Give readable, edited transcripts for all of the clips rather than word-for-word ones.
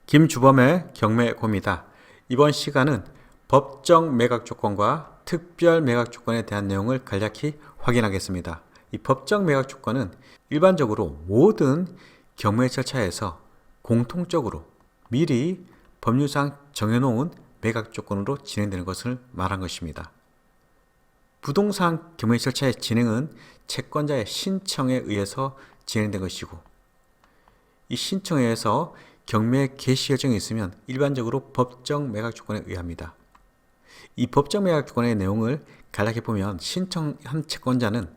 김주범의 경매고입니다. 이번 시간은 법정 매각 조건과 특별 매각 조건에 대한 내용을 간략히 확인하겠습니다. 이 법정 매각 조건은 일반적으로 모든 경매 절차에서 공통적으로 미리 법률상 정해놓은 매각 조건으로 진행되는 것을 말한 것입니다. 부동산 경매 절차의 진행은 채권자의 신청에 의해서 진행된 것이고, 이 신청에 의해서 경매 개시 결정이 있으면 일반적으로 법정 매각 조건에 의합니다. 이 법정 매각 조건의 내용을 간략히 보면, 신청한 채권자는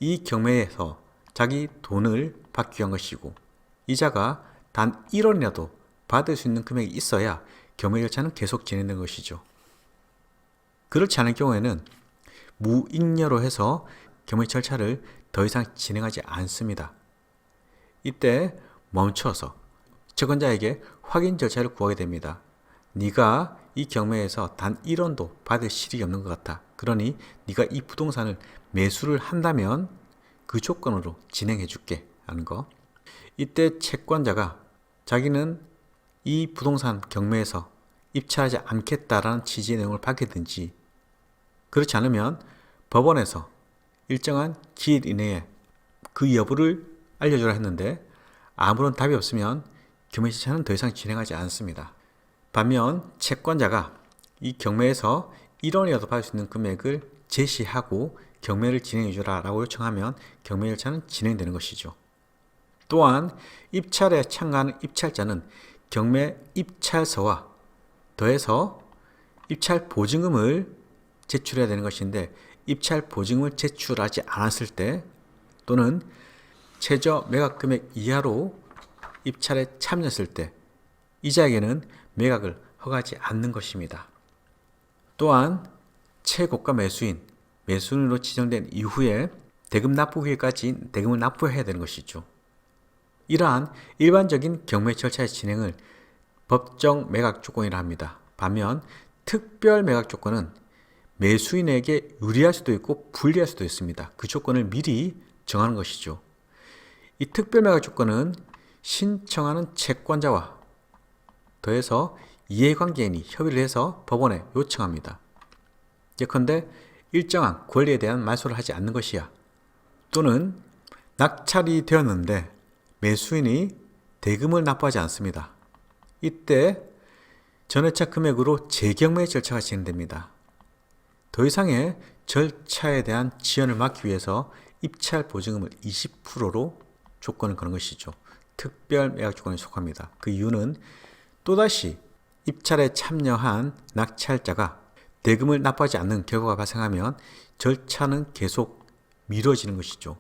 이 경매에서 자기 돈을 받기 위한 것이고, 이자가 단 1원이라도 받을 수 있는 금액이 있어야 경매 절차는 계속 진행되는 것이죠. 그렇지 않을 경우에는 무익녀로 해서 경매 절차를 더 이상 진행하지 않습니다. 이때 멈춰서 채권자에게 확인 절차를 구하게 됩니다. 네가 이 경매에서 단 1원도 받을 실익이 없는 것 같아. 그러니 네가 이 부동산을 매수를 한다면 그 조건으로 진행해 줄게 하는 거. 이때 채권자가 자기는 이 부동산 경매에서 입찰하지 않겠다라는 취지의 내용을 밝히든지, 그렇지 않으면 법원에서 일정한 기일 이내에 그 여부를 알려주라 했는데 아무런 답이 없으면 경매 절차는 더 이상 진행하지 않습니다. 반면 채권자가 이 경매에서 1원이라도 받을 수 있는 금액을 제시하고 경매를 진행해 주라 라고 요청하면 경매 절차는 진행되는 것이죠. 또한 입찰에 참가하는 입찰자는 경매 입찰서와 더해서 입찰 보증금을 제출해야 되는 것인데, 입찰 보증금을 제출하지 않았을 때 또는 최저 매각 금액 이하로 입찰에 참여했을 때 이자에게는 매각을 허가하지 않는 것입니다. 또한 최고가 매수인으로 지정된 이후에 대금 납부기일까지 대금을 납부해야 되는 것이죠. 이러한 일반적인 경매 절차의 진행을 법정 매각 조건이라 합니다. 반면 특별 매각 조건은 매수인에게 유리할 수도 있고 불리할 수도 있습니다. 그 조건을 미리 정하는 것이죠. 이 특별 매각 조건은 신청하는 채권자와 더해서 이해관계인이 협의를 해서 법원에 요청합니다. 예컨대 일정한 권리에 대한 말소를 하지 않는 것이야, 또는 낙찰이 되었는데 매수인이 대금을 납부하지 않습니다. 이때 전회차 금액으로 재경매 절차가 진행됩니다. 더 이상의 절차에 대한 지연을 막기 위해서 입찰 보증금을 20%로 조건을 거는 것이죠. 특별 매각 조건에 속합니다. 그 이유는 또다시 입찰에 참여한 낙찰자가 대금을 납부하지 않는 결과가 발생하면 절차는 계속 미뤄지는 것이죠.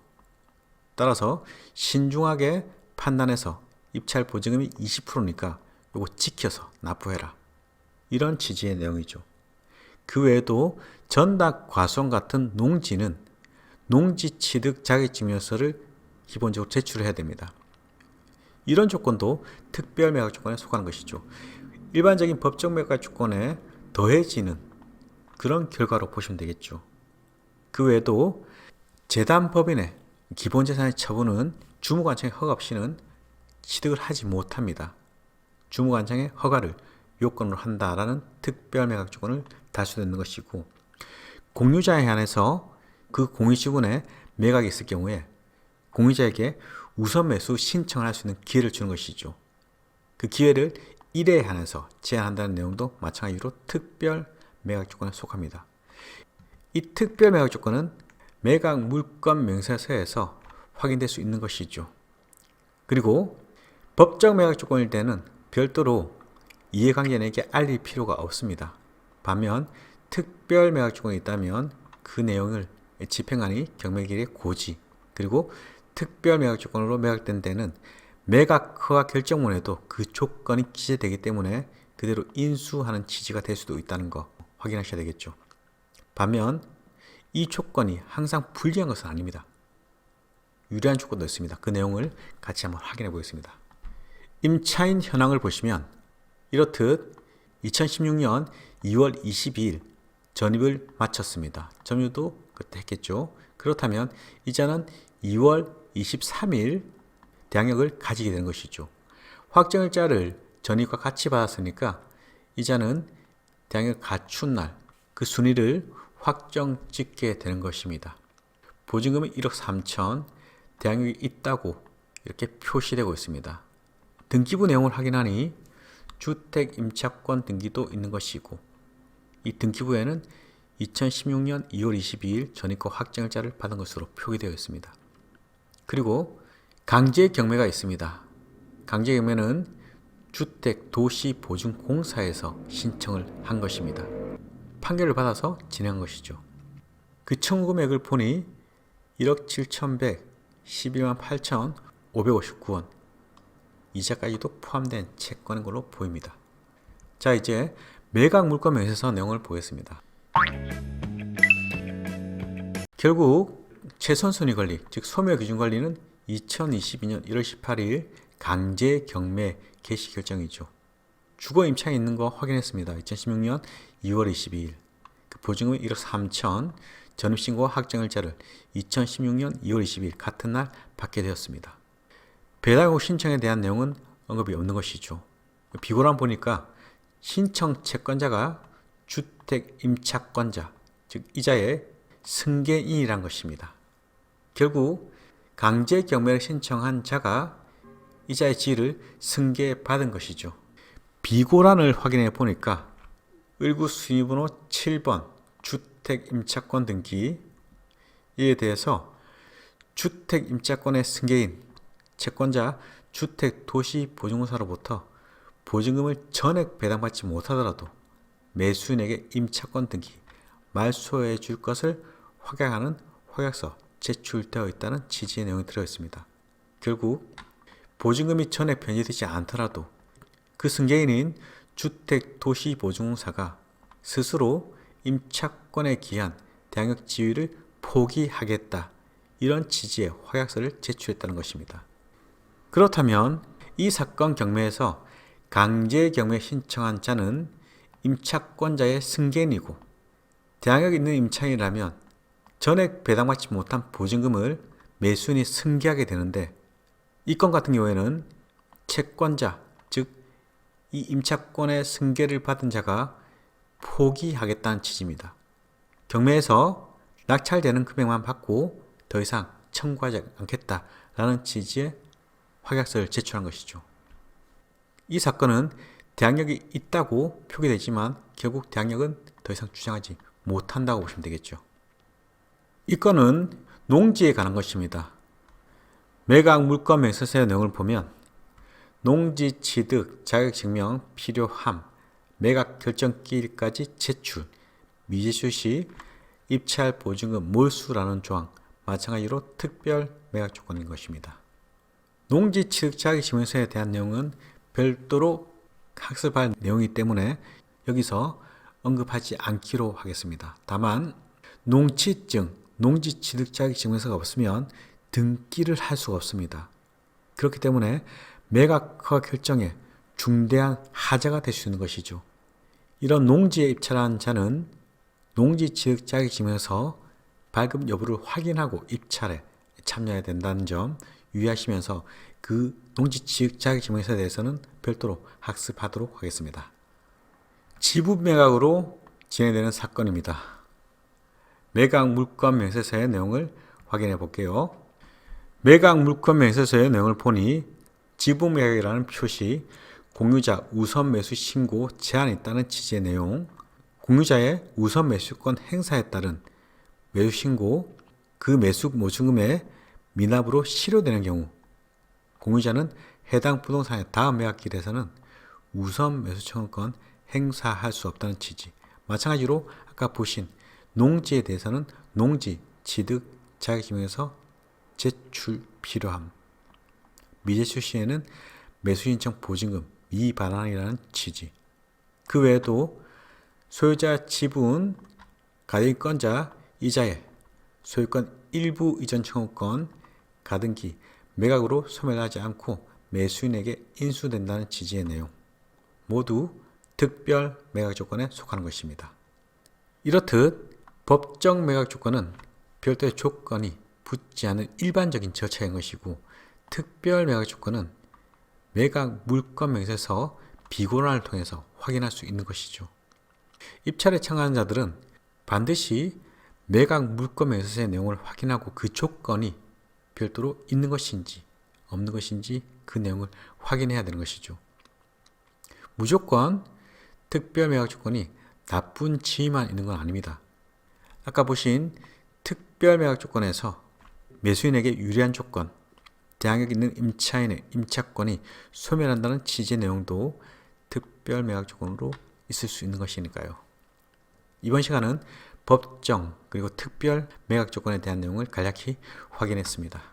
따라서 신중하게 판단해서 입찰 보증금이 20%니까 이거 지켜서 납부해라, 이런 취지의 내용이죠. 그 외에도 전납 과수원 같은 농지는 농지취득 자격증명서를 기본적으로 제출해야 됩니다. 이런 조건도 특별 매각 조건에 속하는 것이죠. 일반적인 법정 매각 조건에 더해지는 그런 결과로 보시면 되겠죠. 그 외에도 재단법인의 기본재산의 처분은 주무관청의 허가 없이는 취득을 하지 못합니다. 주무관청의 허가를 요건으로 한다라는 특별 매각 조건을 달 수도 있는 것이고, 공유자에 한해서 그 공유지분에 매각이 있을 경우에 공유자에게 우선 매수 신청을 할 수 있는 기회를 주는 것이죠. 그 기회를 1회에 한해서 제한한다는 내용도 마찬가지로 특별 매각 조건에 속합니다. 이 특별 매각 조건은 매각 물건 명세서에서 확인될 수 있는 것이죠. 그리고 법정 매각 조건일 때는 별도로 이해관계인에게 알릴 필요가 없습니다. 반면 특별 매각 조건이 있다면 그 내용을 집행관이 경매기일의 고지, 그리고 특별 매각 조건으로 매각된 데는 매각 허가 결정문에도 그 조건이 기재되기 때문에 그대로 인수하는 취지가 될 수도 있다는 거 확인하셔야 되겠죠. 반면 이 조건이 항상 불리한 것은 아닙니다. 유리한 조건도 있습니다. 그 내용을 같이 한번 확인해 보겠습니다. 임차인 현황을 보시면 이렇듯 2016년 2월 22일 전입을 마쳤습니다. 점유도 그때 했겠죠. 그렇다면 이자는 2월 23일 대항력을 가지게 되는 것이죠. 확정일자를 전입과 같이 받았으니까 이자는 대항력을 갖춘 날 그 순위를 확정 짓게 되는 것입니다. 보증금은 1억 3천, 대항력이 있다고 이렇게 표시되고 있습니다. 등기부 내용을 확인하니 주택 임차권 등기도 있는 것이고, 이 등기부에는 2016년 2월 22일 전입과 확정일자를 받은 것으로 표기되어 있습니다. 그리고 강제 경매가 있습니다. 강제 경매는 주택도시보증공사에서 신청을 한 것입니다. 판결을 받아서 진행한 것이죠. 그 청구 금액을 보니 1억 7,111만 8,559원, 이자까지도 포함된 채권인 걸로 보입니다. 자, 이제 매각 물권 명세서 내용을 보겠습니다. 결국 최선순위 관리, 즉 소멸 기준 관리는 2022년 1월 18일 강제 경매 개시 결정이죠. 주거 임차에 있는 거 확인했습니다. 2016년 2월 22일. 그 보증금은 1억 3천, 전입신고와 확정일자를 2016년 2월 22일 같은 날 받게 되었습니다. 배당후 신청에 대한 내용은 언급이 없는 것이죠. 비고란 보니까 신청 채권자가 주택 임차권자, 즉 이자의 승계인이란 것입니다. 결국 강제 경매를 신청한 자가 이자의 지위를 승계받은 것이죠. 비고란을 확인해 보니까 을구 순위번호 7번 주택 임차권 등기, 이에 대해서 주택 임차권의 승계인 채권자 주택도시보증공사로부터 보증금을 전액 배당받지 못하더라도 매수인에게 임차권 등기 말소해 줄 것을 확약하는 확약서 제출되어 있다는 취지의 내용이 들어있습니다. 결국 보증금이 전액 변제되지 않더라도 그 승계인인 주택도시보증공사가 스스로 임차권에 기한 대항력 지위를 포기하겠다, 이런 취지의 확약서를 제출했다는 것입니다. 그렇다면 이 사건 경매에서 강제 경매 신청한 자는 임차권자의 승계인이고 대항력 있는 임차인이라면 전액 배당받지 못한 보증금을 매수인이 승계하게 되는데, 이 건 같은 경우에는 채권자, 즉 이 임차권의 승계를 받은 자가 포기하겠다는 취지입니다. 경매에서 낙찰되는 금액만 받고 더 이상 청구하지 않겠다라는 취지의 확약서를 제출한 것이죠. 이 사건은 대항력이 있다고 표기되지만 결국 대항력은 더 이상 주장하지 못한다고 보시면 되겠죠. 이 건은 농지에 관한 것입니다. 매각 물권 명세서의 내용을 보면 농지 취득 자격증명 필요함, 매각 결정기일까지 제출, 미제출 시 입찰 보증금 몰수라는 조항, 마찬가지로 특별 매각 조건인 것입니다. 농지 취득 자격증명서에 대한 내용은 별도로 학습할 내용이기 때문에 여기서 언급하지 않기로 하겠습니다. 다만 농취증, 농지 취득 자격증명서가 없으면 등기를 할 수가 없습니다. 그렇기 때문에 매각허 결정에 중대한 하자가 될 수 있는 것이죠. 이런 농지에 입찰한 자는 농지 취득 자격증명서 발급 여부를 확인하고 입찰에 참여해야 된다는 점 유의하시면서 그 농지 취득 자격증명서에 대해서는 별도로 학습하도록 하겠습니다. 지분 매각으로 진행되는 사건입니다. 매각 물권 명세서의 내용을 확인해 볼게요. 매각 물권 명세서의 내용을 보니 지분 매각이라는 표시, 공유자 우선 매수 신고 제한이 있다는 취지의 내용, 공유자의 우선 매수권 행사에 따른 매수 신고, 그 매수 보증금의 미납으로 실효되는 경우 공유자는 해당 부동산의 다음 매각기일에서는 우선 매수 청구권 행사할 수 없다는 취지. 마찬가지로 아까 보신 농지에 대해서는 농지 취득 자격증명서 제출 필요함, 미제출 시에는 매수신청 보증금 미반환이라는 취지. 그 외에도 소유자 지분, 가등기권자 이자에 소유권 일부 이전 청구권, 가등기, 매각으로 소멸하지 않고 매수인에게 인수된다는 취지의 내용, 모두 특별 매각 조건에 속하는 것입니다. 이렇듯 법정 매각 조건은 별도의 조건이 붙지 않은 일반적인 절차인 것이고, 특별 매각 조건은 매각 물권 명세서 비고란을 통해서 확인할 수 있는 것이죠. 입찰에 참가하는 자들은 반드시 매각 물건 매수서의 내용을 확인하고 그 조건이 별도로 있는 것인지 없는 것인지 그 내용을 확인해야 되는 것이죠. 무조건 특별 매각 조건이 나쁜 지위만 있는 건 아닙니다. 아까 보신 특별 매각 조건에서 매수인에게 유리한 조건, 대항력 있는 임차인의 임차권이 소멸한다는 취지의 내용도 특별 매각 조건으로 있을 수 있는 것이니까요. 이번 시간은 법정 그리고 특별 매각 조건에 대한 내용을 간략히 확인했습니다.